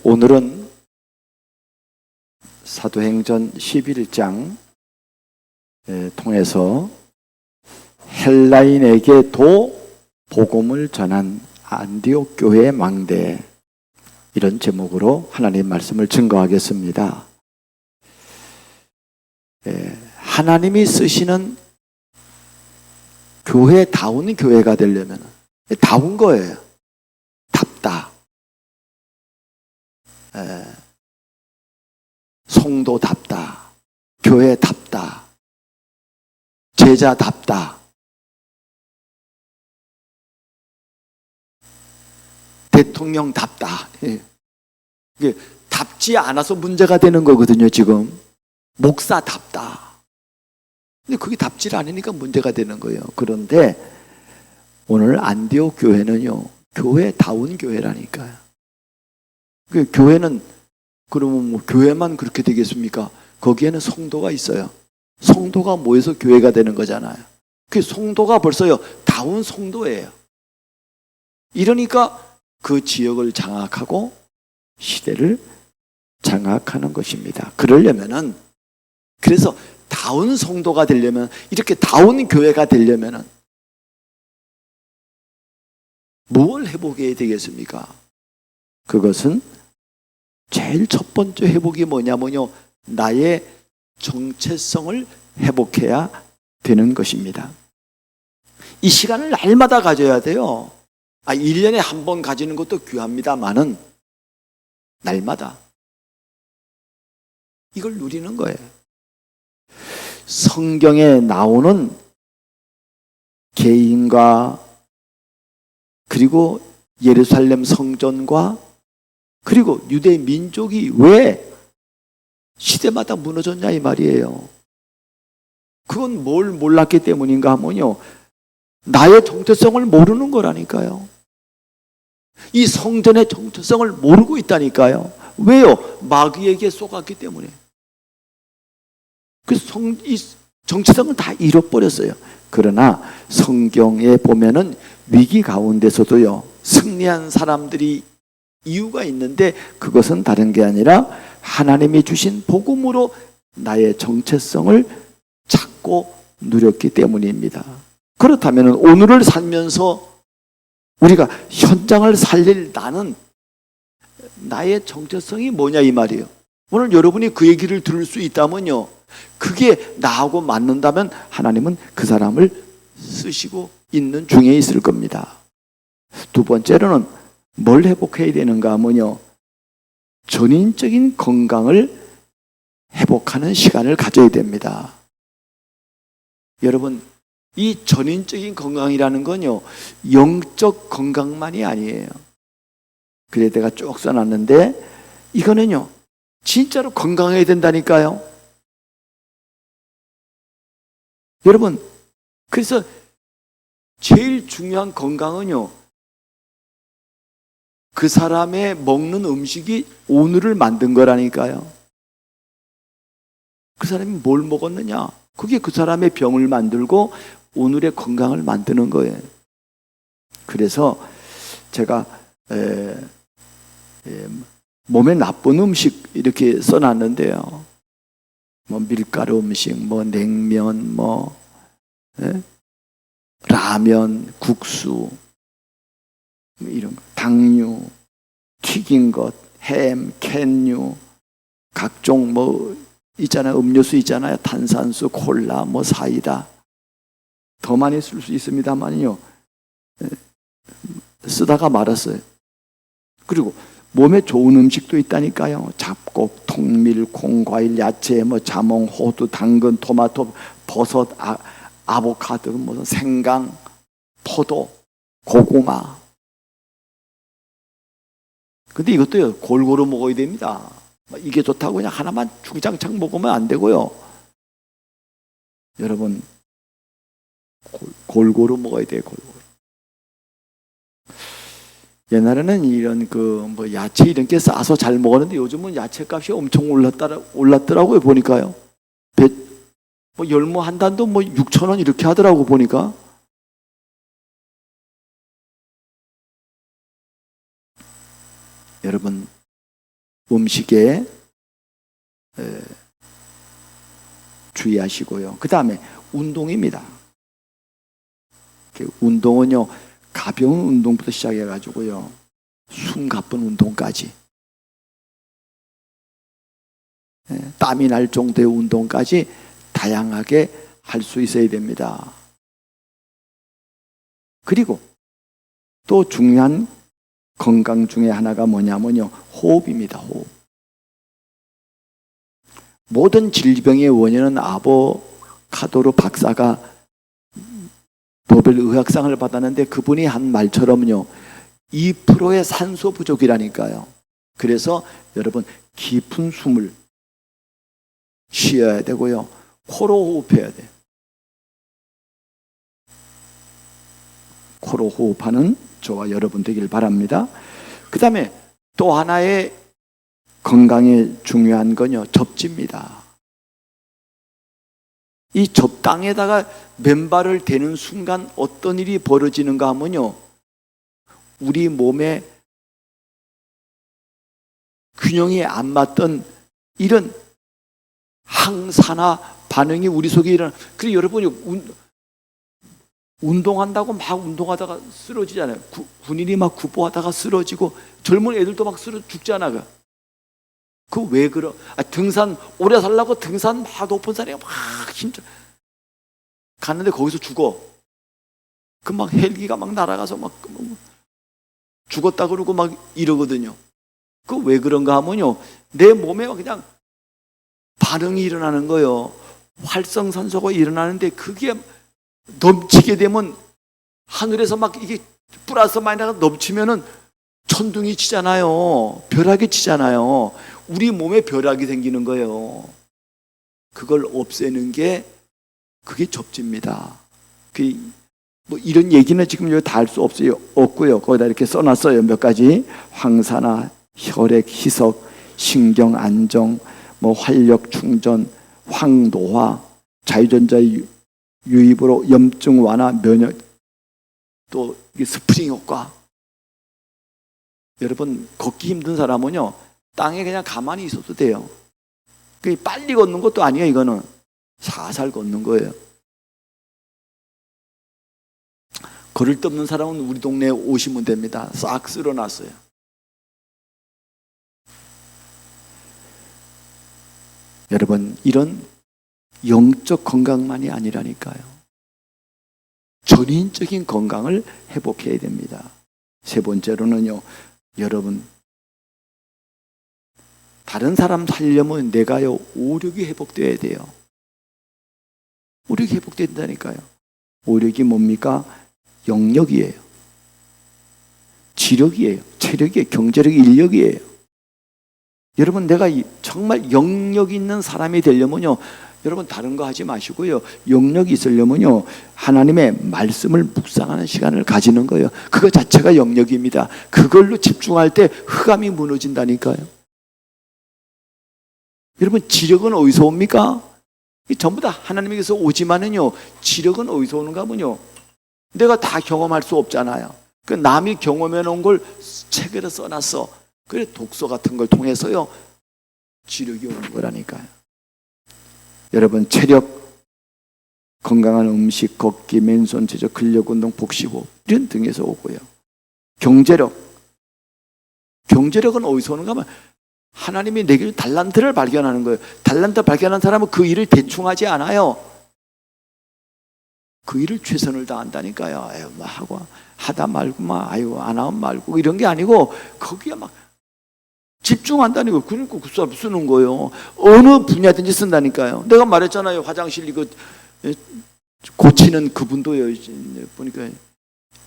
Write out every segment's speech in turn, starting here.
오늘은 사도행전 11장 통해서 헬라인에게도 복음을 전한 안디옥 교회의 망대, 이런 제목으로 하나님 말씀을 증거하겠습니다. 하나님이 쓰시는 교회다운 교회가 되려면 다운 거예요. 답다. 성도답다. 교회답다. 제자답다. 대통령답다. 이게 답지 않아서 문제가 되는 거거든요, 지금. 목사답다. 근데 그게 답지를 않으니까 문제가 되는 거예요. 그런데 오늘 안디옥 교회는요, 교회다운 교회라니까요. 그 교회는 그러면 뭐 교회만 그렇게 되겠습니까? 거기에는 성도가 있어요. 성도가 모여서 교회가 되는 거잖아요. 그 성도가 벌써요, 다운 성도예요. 이러니까 그 지역을 장악하고 시대를 장악하는 것입니다. 그러려면은, 그래서 다운 성도가 되려면, 이렇게 다운 교회가 되려면은 뭘 회복해야 되겠습니까? 그것은 제일 첫 번째 회복이 뭐냐면요, 나의 정체성을 회복해야 되는 것입니다. 이 시간을 날마다 가져야 돼요. 1년에 한 번 가지는 것도 귀합니다만은 날마다 이걸 누리는 거예요. 성경에 나오는 개인과, 그리고 예루살렘 성전과, 그리고 유대 민족이 왜 시대마다 무너졌냐 이 말이에요. 그건 뭘 몰랐기 때문인가 하면요, 나의 정체성을 모르는 거라니까요. 이 성전의 정체성을 모르고 있다니까요. 왜요? 마귀에게 속았기 때문에. 그래서 이 정체성을 다 잃어버렸어요. 그러나 성경에 보면은 위기 가운데서도요, 승리한 사람들이 이유가 있는데, 그것은 다른 게 아니라 하나님이 주신 복음으로 나의 정체성을 찾고 누렸기 때문입니다. 그렇다면 오늘을 살면서 우리가 현장을 살릴 나는, 나의 정체성이 뭐냐 이 말이에요. 오늘 여러분이 그 얘기를 들을 수 있다면요, 그게 나하고 맞는다면 하나님은 그 사람을 쓰시고 있는 중에 있을 겁니다. 두 번째로는 뭘 회복해야 되는가 하면요, 전인적인 건강을 회복하는 시간을 가져야 됩니다. 여러분, 이 전인적인 건강이라는 건요, 영적 건강만이 아니에요. 그래 내가 쭉 써놨는데, 이거는요 진짜로 건강해야 된다니까요. 여러분, 그래서 제일 중요한 건강은요, 그 사람의 먹는 음식이 오늘을 만든 거라니까요. 그 사람이 뭘 먹었느냐, 그게 그 사람의 병을 만들고 오늘의 건강을 만드는 거예요. 그래서 제가 몸에 나쁜 음식 이렇게 써놨는데요, 뭐 밀가루 음식, 뭐 냉면, 뭐 라면, 국수, 이런 거, 당류, 튀긴 것, 햄, 캔류, 각종 뭐 있잖아요, 음료수 있잖아요, 탄산수, 콜라, 뭐 사이다. 더 많이 쓸 수 있습니다만요, 쓰다가 말았어요. 그리고 몸에 좋은 음식도 있다니까요. 잡곡, 통밀, 콩, 과일, 야채, 뭐 자몽, 호두, 당근, 토마토, 버섯, 아보카도, 뭐 생강, 포도, 고구마. 근데 이것도요, 골고루 먹어야 됩니다. 이게 좋다고 그냥 하나만 주구장창 먹으면 안 되고요. 여러분, 골고루 먹어야 돼요, 골고루. 옛날에는 이런 뭐 야채 이런 게 싸서 잘 먹었는데, 요즘은 야채 값이 엄청 올랐더라고요, 보니까요. 뭐 열무 한 단도 뭐 6,000원 이렇게 하더라고, 보니까. 여러분, 음식에 주의하시고요. 그 다음에 운동입니다. 운동은요, 가벼운 운동부터 시작해가지고요, 숨 가쁜 운동까지, 땀이 날 정도의 운동까지 다양하게 할 수 있어야 됩니다. 그리고 또 중요한 건강 중에 하나가 뭐냐면요, 호흡입니다. 호흡. 모든 질병의 원인은 아보카도로 박사가 노벨 의학상을 받았는데 그분이 한 말처럼요, 2%의 산소 부족이라니까요. 그래서 여러분, 깊은 숨을 쉬어야 되고요, 코로 호흡해야 돼요. 코로 호흡하는 저와 여러분 되길 바랍니다. 그 다음에 또 하나의 건강에 중요한 건요, 접지입니다. 이 접당에다가 맨발을 대는 순간 어떤 일이 벌어지는가 하면요, 우리 몸에 균형이 안 맞던 이런 항산화 반응이 우리 속에 일어나. 그리고 여러분이 운동한다고 막 운동하다가 쓰러지잖아요. 군인이 막 구보하다가 쓰러지고 젊은 애들도 막 죽잖아. 그 왜 그러? 등산 오래 살려고 등산 막 높은 산에 막 힘들 갔는데 거기서 죽어. 그 막 헬기가 막 날아가서 막 죽었다 그러고 막 이러거든요. 그 왜 그런가 하면요, 내 몸에 그냥 반응이 일어나는 거예요. 활성산소가 일어나는데 그게 넘치게 되면 하늘에서 막 이게 플러스 마이너스가 넘치면은 천둥이 치잖아요. 벼락이 치잖아요. 우리 몸에 벼락이 생기는 거예요. 그걸 없애는 게 그게 접지입니다. 뭐 이런 얘기는 지금 여기 다 할 수 없고요. 거기다 이렇게 써놨어요. 몇 가지. 황산화, 혈액 희석, 신경 안정, 뭐 활력 충전, 황노화, 자유전자 유입으로 염증 완화, 면역, 또 스프링 효과. 여러분, 걷기 힘든 사람은요, 땅에 그냥 가만히 있어도 돼요. 빨리 걷는 것도 아니에요. 이거는 살살 걷는 거예요. 걸을 데 없는 사람은 우리 동네에 오시면 됩니다. 싹 쓸어놨어요. 여러분, 이런 영적 건강만이 아니라니까요. 전인적인 건강을 회복해야 됩니다. 세 번째로는요, 여러분, 다른 사람 살려면 내가요, 오력이 회복돼야 돼요. 오력이 회복된다니까요. 오력이 뭡니까? 영력이에요. 지력이에요. 체력이에요. 경제력이, 인력이에요. 여러분, 내가 정말 영력 있는 사람이 되려면요, 여러분 다른 거 하지 마시고요, 영력이 있으려면요, 하나님의 말씀을 묵상하는 시간을 가지는 거예요. 그거 자체가 영력입니다. 그걸로 집중할 때 흑암이 무너진다니까요. 여러분, 지력은 어디서 옵니까? 전부 다 하나님에게서 오지만은요, 지력은 어디서 오는가 하면요, 내가 다 경험할 수 없잖아요. 그 남이 경험해 놓은 걸 책에다 써놨어. 그래, 독서 같은 걸 통해서요, 지력이 오는 거라니까요. 여러분, 체력, 건강한 음식, 걷기, 맨손 제적, 근력 운동, 복식호흡, 이런 등에서 오고요. 경제력은 어디서 오는가 하면 하나님이 내게 달란트를 발견하는 거예요. 달란트 발견한 사람은 그 일을 대충 하지 않아요. 그 일을 최선을 다한다니까요. 아유, 뭐 하고 하다 말고 막 아유 안 하면 말고 이런 게 아니고 거기에 막 집중한다는 거예요. 그러니까 그 사람 쓰는 거예요. 어느 분야든지 쓴다니까요. 내가 말했잖아요. 화장실 이거 고치는 그분도요. 보니까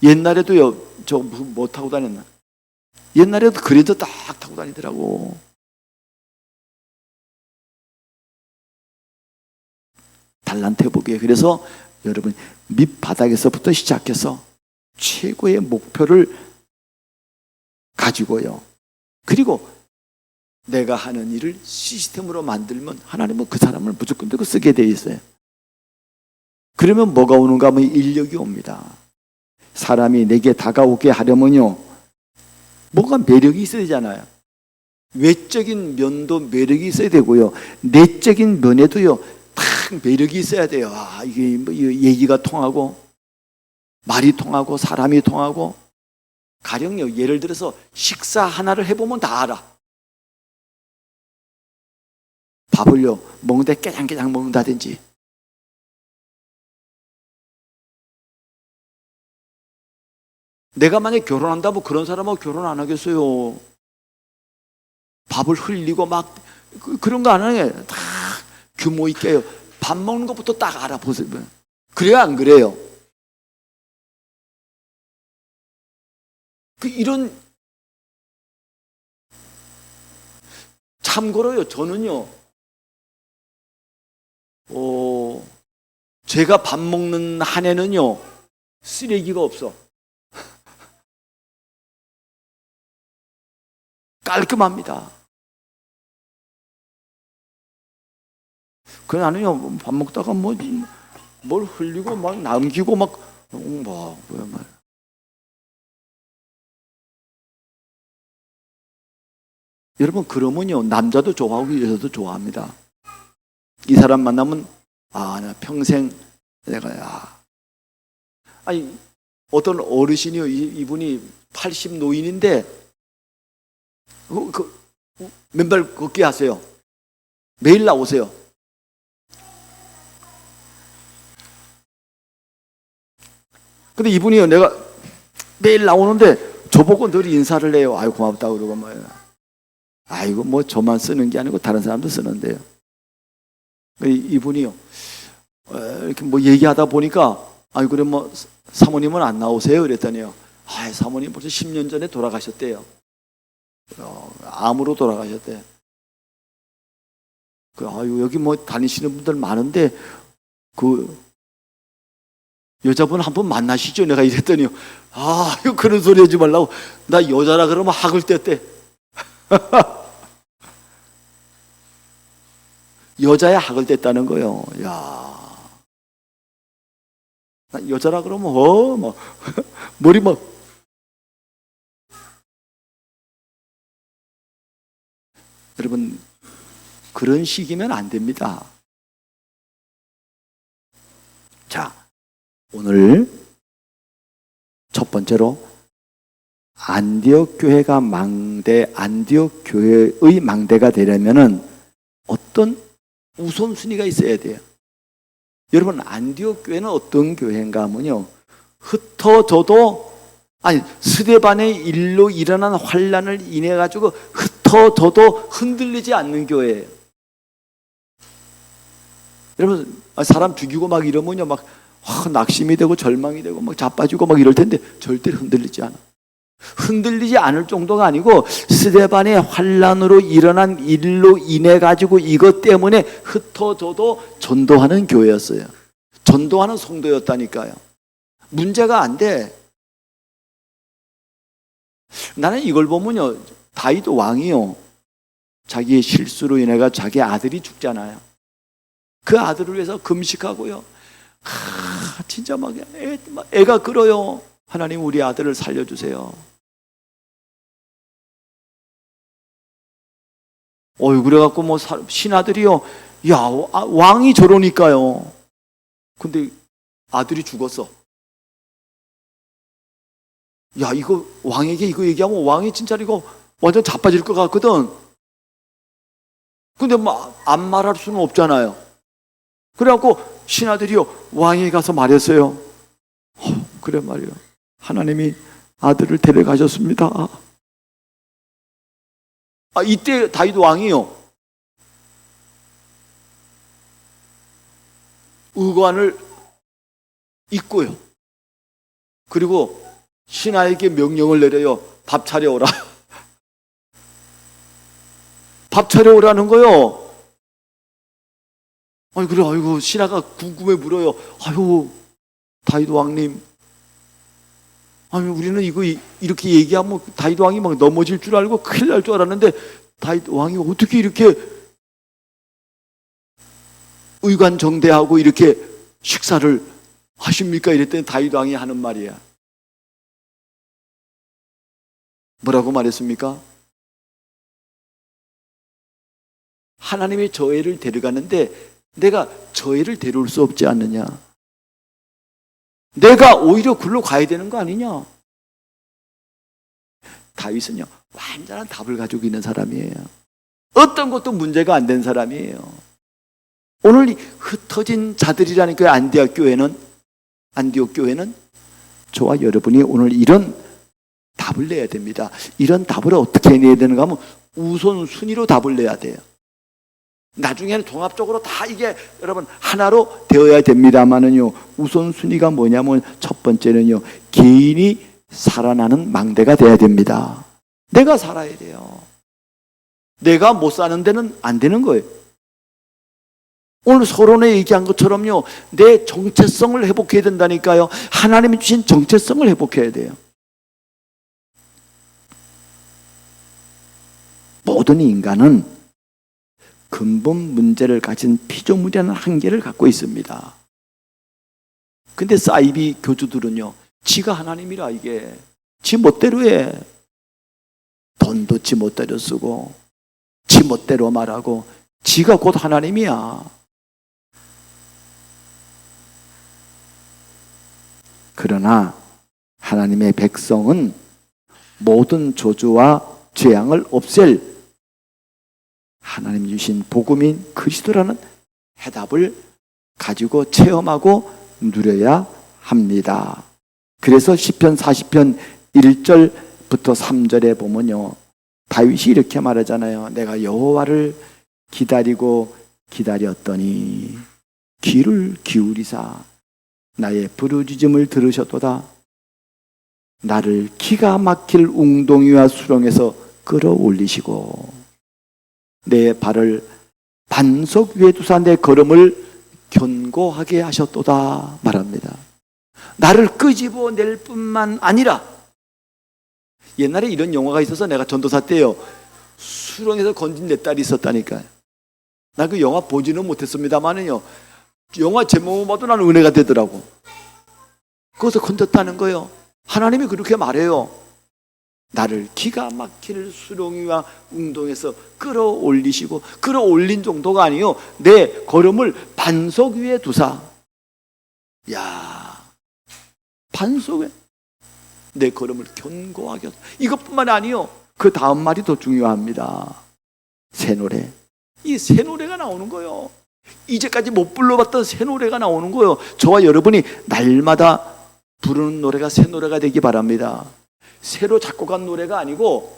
옛날에도요. 저 뭐 타고 다녔나? 옛날에도 그래도 딱 타고 다니더라고. 달란트 회복이에요. 그래서 여러분, 밑바닥에서부터 시작해서 최고의 목표를 가지고요. 그리고 내가 하는 일을 시스템으로 만들면 하나님은 그 사람을 무조건 되고 쓰게 돼 있어요. 그러면 뭐가 오는가 하면 인력이 옵니다. 사람이 내게 다가오게 하려면요, 뭐가 매력이 있어야 되잖아요. 외적인 면도 매력이 있어야 되고요. 내적인 면에도요, 딱 매력이 있어야 돼요. 아, 이게 뭐 얘기가 통하고, 말이 통하고, 사람이 통하고. 가령요, 예를 들어서 식사 하나를 해보면 다 알아. 밥을요, 먹는데 깨장깨장 먹는다든지. 내가 만약에 결혼한다면 그런 사람하고 결혼 안 하겠어요. 밥을 흘리고 막 그런 거 안 하게 다 규모 있게요. 밥 먹는 것부터 딱 알아보세요. 그래야 안 그래요? 이런 참고로요. 저는요. 제가 밥 먹는 한 해는요. 쓰레기가 없어. 깔끔합니다. 그 나는요, 밥 먹다가 뭘 흘리고 막 남기고 뭐야. 여러분, 그러면요, 남자도 좋아하고 여자도 좋아합니다. 이 사람 만나면, 나 평생 아니, 어떤 어르신이요, 이분이 80 노인인데, 맨발 걷기 하세요. 매일 나오세요. 근데 이분이요, 내가 매일 나오는데 저보고 늘 인사를 해요. 아유, 고맙다 그러고 아이고, 뭐 저만 쓰는 게 아니고 다른 사람도 쓰는데요. 이분이요, 이렇게 뭐 얘기하다 보니까, 아유, 그래 뭐 사모님은 안 나오세요? 그랬더니요, 사모님 벌써 10년 전에 돌아가셨대요. 암으로 돌아가셨대. 아유, 여기 뭐 다니시는 분들 많은데 여자분 한 번 만나시죠? 내가 이랬더니요, 그런 소리 하지 말라고. 나 여자라 그러면 학을 뗐대. 여자야 학을 뗐다는 거예요. 야, 나 여자라 그러면 머리 여러분, 그런 식이면 안 됩니다. 자, 오늘 첫 번째로 안디옥 교회가 안디옥 교회의 망대가 되려면은 어떤 우선순위가 있어야 돼요. 여러분, 안디옥 교회는 어떤 교회인가 하면요, 흩어져도 스데반의 일로 일어난 환란을 인해 가지고 흩어져도 흔들리지 않는 교회예요. 여러분, 사람 죽이고 막 이러면요, 낙심이 되고 절망이 되고 자빠지고 이럴 텐데 절대 흔들리지 않아. 흔들리지 않을 정도가 아니고 스데반의 환란으로 일어난 일로 인해 가지고 이것 때문에 흩어져도 전도하는 교회였어요. 전도하는 성도였다니까요. 문제가 안 돼. 나는 이걸 보면요, 다윗 왕이요, 자기의 실수로 인해가 자기 아들이 죽잖아요. 그 아들을 위해서 금식하고요, 진짜 애가 끌어요. 하나님, 우리 아들을 살려주세요. 그래갖고 신하들이요, 야, 왕이 저러니까요. 근데 아들이 죽었어. 야, 이거 왕에게 이거 얘기하면 왕이 진짜 이거 완전 자빠질 것 같거든. 근데 안 말할 수는 없잖아요. 그래갖고 신하들이요, 왕에게 가서 말했어요. 그래 말이요, 하나님이 아들을 데려가셨습니다. 이때 다윗 왕이요, 의관을 입고요, 그리고 신하에게 명령을 내려요. 밥 차려오라. 밥 차려오라는 거요. 그래, 아이고, 신하가 궁금해 물어요. 다윗 왕님, 우리는 이거 이렇게 얘기하면 다윗 왕이 넘어질 줄 알고 큰일 날 줄 알았는데 다윗 왕이 어떻게 이렇게 의관정대하고 이렇게 식사를 하십니까? 이랬더니 다윗 왕이 하는 말이야. 뭐라고 말했습니까? 하나님이 저 애를 데려가는데 내가 저 애를 데려올 수 없지 않느냐? 내가 오히려 굴러 가야 되는 거 아니냐? 다윗은요, 완전한 답을 가지고 있는 사람이에요. 어떤 것도 문제가 안 된 사람이에요. 오늘 이 흩어진 자들이라는 그 안디옥 교회는 저와 여러분이 오늘 이런 답을 내야 됩니다. 이런 답을 어떻게 내야 되는가 하면 우선순위로 답을 내야 돼요. 나중에는 종합적으로 다 이게 여러분 하나로 되어야 됩니다만은요, 우선순위가 뭐냐면 첫 번째는요, 개인이 살아나는 망대가 돼야 됩니다. 내가 살아야 돼요. 내가 못 사는 데는 안 되는 거예요. 오늘 서론에 얘기한 것처럼요, 내 정체성을 회복해야 된다니까요. 하나님이 주신 정체성을 회복해야 돼요. 모든 인간은 근본 문제를 가진 피조물이라는 한계를 갖고 있습니다. 근데 사이비 교주들은요, 지가 하나님이라 이게 지 멋대로 해. 돈도 지 멋대로 쓰고 지 멋대로 말하고 지가 곧 하나님이야. 그러나 하나님의 백성은 모든 저주와 죄악을 없앨 하나님 주신 복음인 그리스도라는 해답을 가지고 체험하고 누려야 합니다. 그래서 시편 40편 1절부터 3절에 보면요, 다윗이 이렇게 말하잖아요. 내가 여호와를 기다리고 기다렸더니 귀를 기울이사 나의 부르짖음을 들으셨도다. 나를 기가 막힐 웅덩이와 수렁에서 끌어올리시고 내 발을 반석 위에 두사 내 걸음을 견고하게 하셨도다 말합니다. 나를 끄집어 낼 뿐만 아니라, 옛날에 이런 영화가 있어서 내가 전도사 때요, 수렁에서 건진 내 딸이 있었다니까요. 나 그 영화 보지는 못했습니다만은요, 영화 제목만 봐도 나는 은혜가 되더라고. 거기서 건졌다는 거예요. 하나님이 그렇게 말해요. 나를 기가 막힐 수렁이와 웅덩에서 끌어올리시고, 끌어올린 정도가 아니요, 내 걸음을 반석 위에 두사. 야, 반석 위에 내 걸음을 견고하게. 이것뿐만 아니요, 그 다음 말이 더 중요합니다. 새 노래. 이 새 노래가 나오는 거예요. 이제까지 못 불러봤던 새 노래가 나오는 거예요. 저와 여러분이 날마다 부르는 노래가 새 노래가 되기 바랍니다. 새로 작곡한 노래가 아니고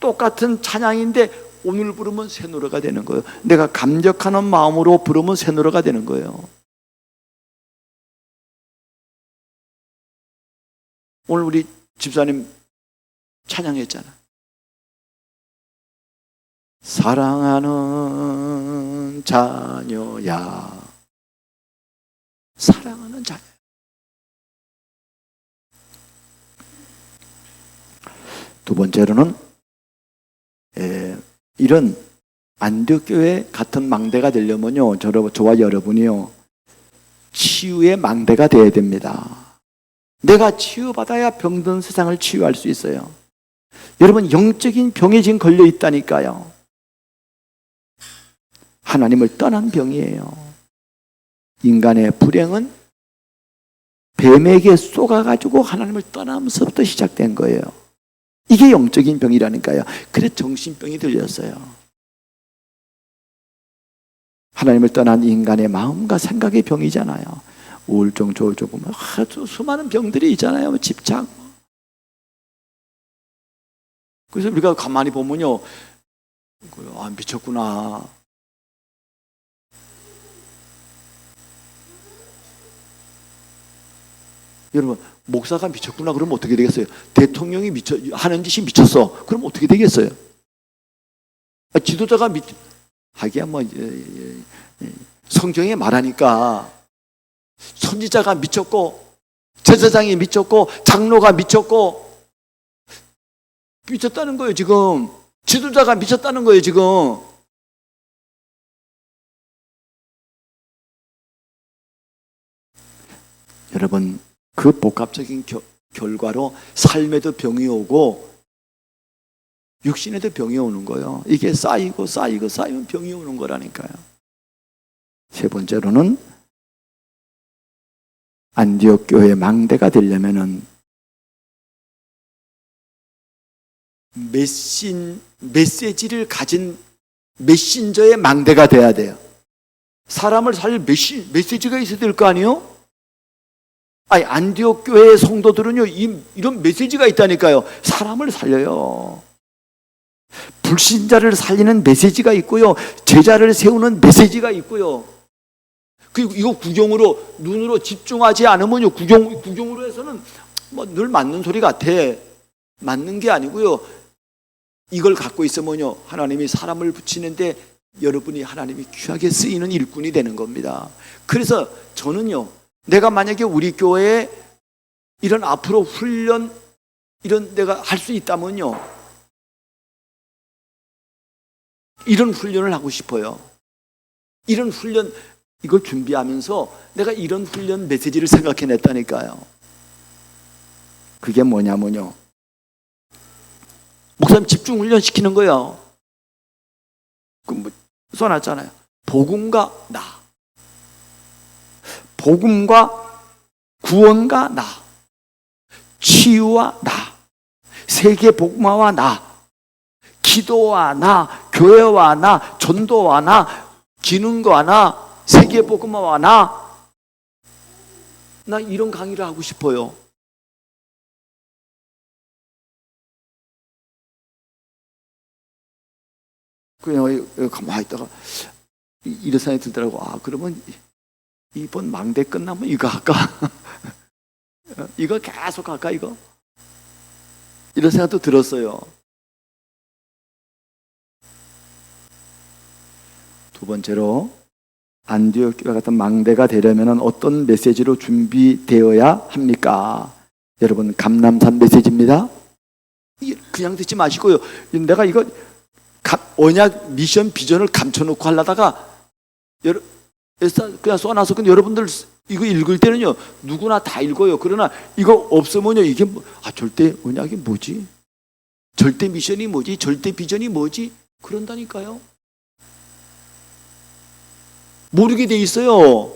똑같은 찬양인데 오늘 부르면 새 노래가 되는 거예요. 내가 감격하는 마음으로 부르면 새 노래가 되는 거예요. 오늘 우리 집사님 찬양했잖아. 사랑하는 자녀야, 사랑하는 자녀. 두 번째로는 이런 안디옥교회 같은 망대가 되려면요, 저와 여러분이요, 치유의 망대가 되어야 됩니다. 내가 치유받아야 병든 세상을 치유할 수 있어요. 여러분, 영적인 병에 지금 걸려 있다니까요. 하나님을 떠난 병이에요. 인간의 불행은 뱀에게 쏘가가지고 하나님을 떠나면서부터 시작된 거예요. 이게 영적인 병이라니까요. 그래서 정신병이 들렸어요. 하나님을 떠난 인간의 마음과 생각의 병이잖아요. 우울증, 조울증 보면 아주 수많은 병들이 있잖아요. 집착. 그래서 우리가 가만히 보면요, 아, 미쳤구나. 여러분, 목사가 미쳤구나 그러면 어떻게 되겠어요? 대통령이 하는 짓이 미쳤어. 그럼 어떻게 되겠어요? 지도자가 하기야 뭐 성경에 말하니까 선지자가 미쳤고 제사장이 미쳤고 장로가 미쳤고 미쳤다는 거예요. 지금 지도자가 미쳤다는 거예요. 지금 여러분, 그 복합적인 결과로 삶에도 병이 오고 육신에도 병이 오는 거예요. 이게 쌓이면 병이 오는 거라니까요. 세 번째로는 안디옥 교회 망대가 되려면은 메시지를 가진 메신저의 망대가 돼야 돼요. 사람을 살릴 메시지가 있어야 될 거 아니에요? 아니, 안디옥 교회의 성도들은요, 이런 메시지가 있다니까요. 사람을 살려요. 불신자를 살리는 메시지가 있고요. 제자를 세우는 메시지가 있고요. 그리고 이거 구경으로, 눈으로 집중하지 않으면요, 구경으로 해서는 뭐 늘 맞는 소리 같아. 맞는 게 아니고요. 이걸 갖고 있으면요, 하나님이 사람을 붙이는데 여러분이 하나님이 귀하게 쓰이는 일꾼이 되는 겁니다. 그래서 저는요, 내가 만약에 우리 교회에 이런 앞으로 훈련, 이런 내가 할 수 있다면요, 이런 훈련을 하고 싶어요. 이런 훈련, 이걸 준비하면서 내가 이런 훈련 메시지를 생각해냈다니까요. 그게 뭐냐면요, 목사님 집중 훈련 시키는 거예요. 써놨잖아요. 복음과 나, 복음과 구원과 나, 치유와 나, 세계 복음화와 나, 기도와 나, 교회와 나, 전도와 나, 기능과 나, 세계 복음화와 나 이런 강의를 하고 싶어요. 그냥 가만히 있다가 이런 생각이 들더라고. 아, 그러면 이번 망대 끝나면 이거 할까? 이거 계속 할까, 이거? 이런 생각도 들었어요. 두 번째로, 안디옥 교회 같은 망대가 되려면 어떤 메시지로 준비되어야 합니까? 여러분, 감람산 메시지입니다. 그냥 듣지 마시고요. 내가 이거 언약 미션 비전을 감춰놓고 하려다가 그냥 써놔서, 근데 여러분들 이거 읽을 때는요, 누구나 다 읽어요. 그러나 이거 없으면요, 이게 절대 언약이 뭐지? 절대 미션이 뭐지? 절대 비전이 뭐지? 그런다니까요. 모르게 돼 있어요.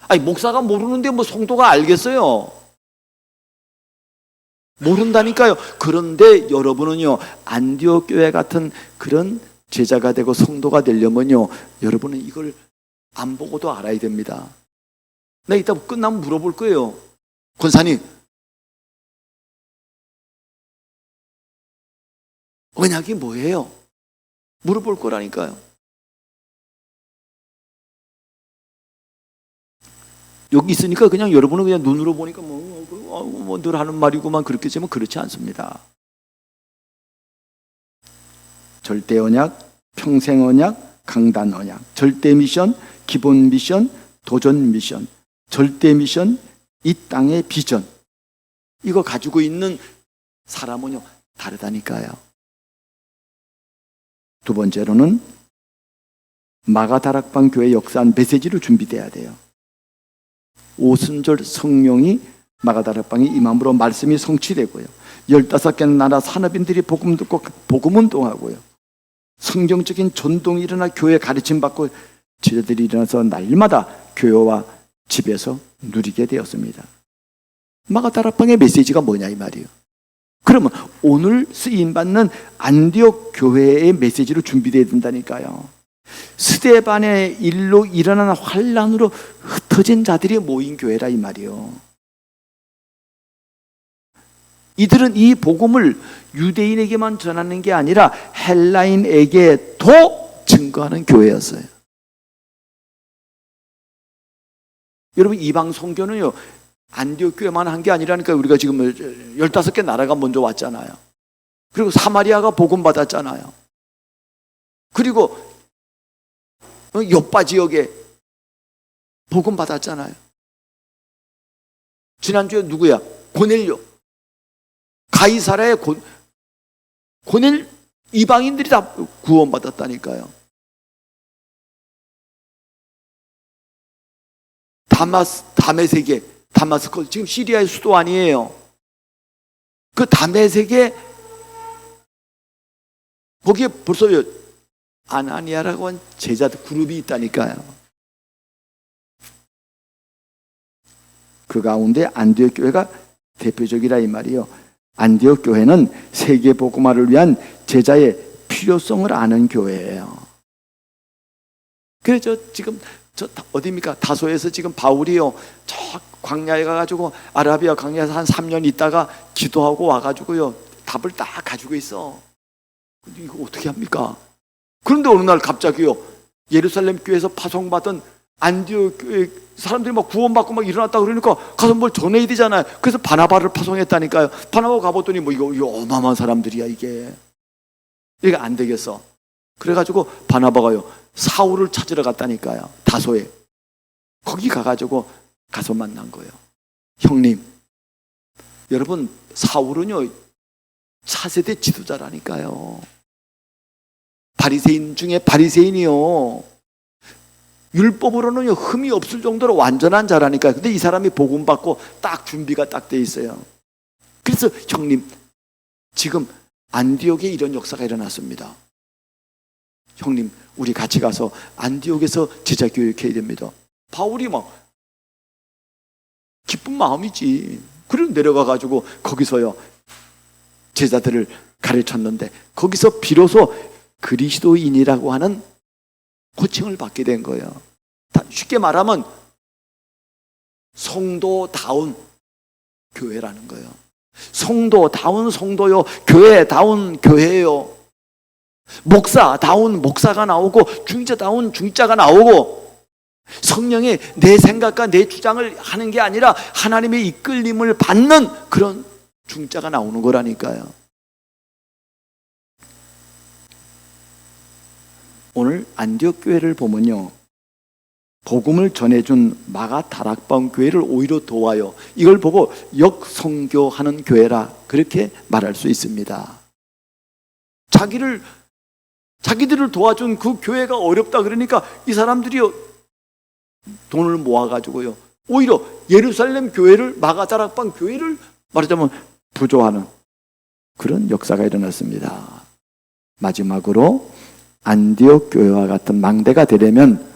아니, 목사가 모르는데 뭐 성도가 알겠어요? 모른다니까요. 그런데 여러분은요, 안디옥 교회 같은 그런 제자가 되고 성도가 되려면요, 여러분은 이걸 안 보고도 알아야 됩니다. 나 이따 끝나면 물어볼 거예요. 권사님, 언약이 뭐예요? 물어볼 거라니까요. 여기 있으니까 그냥 여러분은 그냥 눈으로 보니까 뭐 늘 하는 말이구만 그렇겠지만 그렇지 않습니다. 절대 언약, 평생 언약, 강단 언약, 절대 미션, 기본 미션, 도전 미션, 절대 미션, 이 땅의 비전, 이거 가지고 있는 사람은요 다르다니까요. 두 번째로는 마가다락방 교회 역사한 메시지로 준비돼야 돼요. 오순절 성령이 마가다락방에 임함으로 말씀이 성취되고요, 15개 나라 산업인들이 복음 듣고 복음 운동하고요, 성경적인 전동이 일어나 교회 가르침 받고 제자들이 일어나서 날마다 교회와 집에서 누리게 되었습니다. 마가다락방의 메시지가 뭐냐 이 말이에요. 그러면 오늘 쓰임받는 안디옥 교회의 메시지로 준비되어야 된다니까요. 스데반의 일로 일어난 환란으로 흩어진 자들이 모인 교회라 이 말이에요. 이들은 이 복음을 유대인에게만 전하는 게 아니라 헬라인에게도 증거하는 교회였어요. 여러분, 이방 선교는요 안디옥 교회만 한 게 아니라니까. 우리가 지금 15개 나라가 먼저 왔잖아요. 그리고 사마리아가 복음 받았잖아요. 그리고 요빠 지역에 복음 받았잖아요. 지난주에 누구야? 고넬료. 가이사라의 고넬 이방인들이 다 구원받았다니까요. 다메섹에, 다마스커스, 지금 시리아의 수도 아니에요. 그 다메섹에 거기에 벌써 아나니아라고 한 제자들 그룹이 있다니까요. 그 가운데 안디옥 교회가 대표적이라 이 말이요. 안디옥 교회는 세계 복음화를 위한 제자의 필요성을 아는 교회예요. 그래서 지금 저 어디입니까? 다소에서 지금 바울이요, 저 광야에 가가지고 아라비아 광야에서 한 3년 있다가 기도하고 와가지고요 답을 딱 가지고 있어. 근데 이거 어떻게 합니까? 그런데 어느 날 갑자기요 예루살렘 교회에서 파송받은 안디옥 교회 사람들이 막 구원받고 막 일어났다 그러니까 가서 뭘 전해야 되잖아요. 그래서 바나바를 파송했다니까요. 바나바 가봤더니 뭐 이거 어마어마한 사람들이야 이게 안 되겠어. 그래가지고 바나바가요 사울을 찾으러 갔다니까요. 다소에. 거기 가가지고 가서 만난 거예요. 형님, 여러분 사울은요 차세대 지도자라니까요. 바리새인 중에 바리새인이요. 율법으로는 흠이 없을 정도로 완전한 자라니까요. 근데 이 사람이 복음 받고 딱 준비가 딱 돼 있어요. 그래서 형님, 지금 안디옥에 이런 역사가 일어났습니다. 형님, 우리 같이 가서 안디옥에서 제자 교육해야 됩니다. 바울이 막 기쁜 마음이지. 그리고 내려가가지고 거기서요 제자들을 가르쳤는데 거기서 비로소 그리스도인이라고 하는 호칭을 받게 된 거예요. 쉽게 말하면 성도다운 교회라는 거예요. 성도다운 성도요, 교회다운 교회요. 목사다운 목사가 나오고 중자다운 중자가 나오고 성령의 내 생각과 내 주장을 하는 게 아니라 하나님의 이끌림을 받는 그런 중자가 나오는 거라니까요. 오늘 안디옥 교회를 보면요 복음을 전해준 마가 다락방 교회를 오히려 도와요. 이걸 보고 역성교하는 교회라 그렇게 말할 수 있습니다. 자기들을 도와준 그 교회가 어렵다 그러니까 이 사람들이 돈을 모아가지고요 오히려 예루살렘 교회를 마가 다락방 교회를 말하자면 부조하는 그런 역사가 일어났습니다. 마지막으로 안디옥 교회와 같은 망대가 되면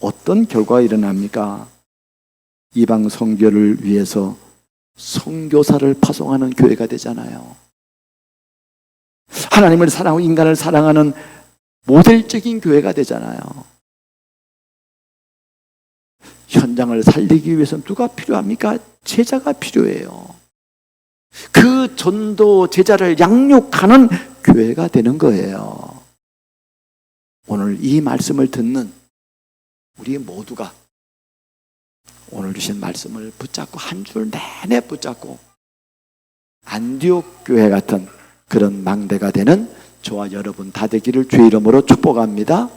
어떤 결과가 일어납니까? 이방 선교를 위해서 선교사를 파송하는 교회가 되잖아요. 하나님을 사랑하고 인간을 사랑하는 모델적인 교회가 되잖아요. 현장을 살리기 위해서는 누가 필요합니까? 제자가 필요해요. 그 전도 제자를 양육하는 교회가 되는 거예요. 오늘 이 말씀을 듣는 우리 모두가 오늘 주신 말씀을 붙잡고 한 줄 내내 붙잡고 안디옥 교회 같은 그런 망대가 되는 저와 여러분 다 되기를 주의 이름으로 축복합니다.